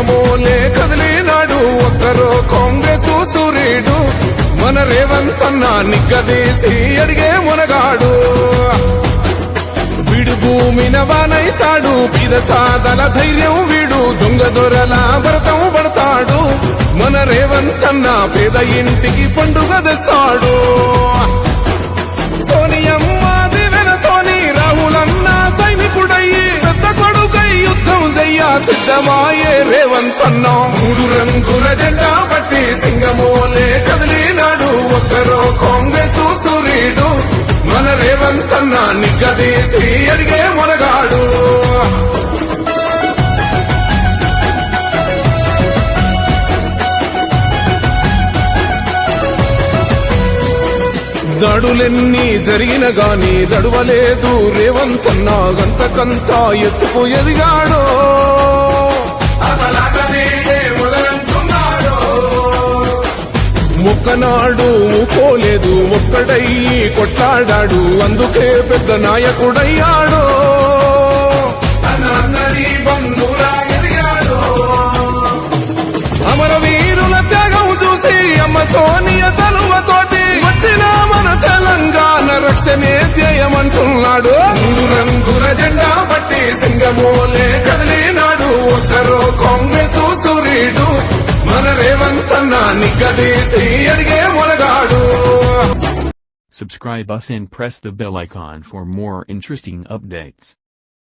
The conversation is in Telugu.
సింగమోలే కదిలినాడు ఒక్కరో కాంగ్రెస్ సూర్యుడు మన రేవంత్ అన్న నిగ్గదీసి అడిగే మునగాడు వీడు భూమిన వానైతాడు పీద సాదల ధైర్యం వీడు దొంగ దొరల భరతం పడతాడు మన రేవంత్ అన్న పేద ఇంటికి పండుగ తెస్తాడు సోనియమ్మ దివెనతోని రాహులన్న సైనికుడయ్యి పెద్ద కొడుకై యుద్ధం చెయ్య సిద్ధమాయే రేవంత్ అన్న మూడు రంగుల జెండా పట్టి సింగమోలే కదిలినాడు ఒక్కరో కాంగ్రెస్ సూర్యుడు మన రేవంత్ అన్న నిగ్గదీసి అడిగే మునగాడు దాడులెన్ని జరిగిన గాని దడువలేదు రేవంత్ అన్న గంతకంతా ఎత్తుకు ఎదిగాడో మొక్కనాడు ఊకోలేదు ఒక్కడయ్యి కొట్లాడాడు అందుకే పెద్ద నాయకుడయ్యాడు అమరవీరుల త్యాగం చూసి అమ్మ సోనియ చలువతోటి వచ్చిన మన తెలంగాణ రక్షణే చేయమంటున్నాడు మూడు రంగుల జెండా పట్టి సింగమోలే కదిలినాడు ఒక్కరో కాంగ్రెస్ సూర్యుడు మన రేవంత్ అన్న నిగ్గదీసి అడిగే మునగాడు Subscribe us and press the bell icon for more interesting updates.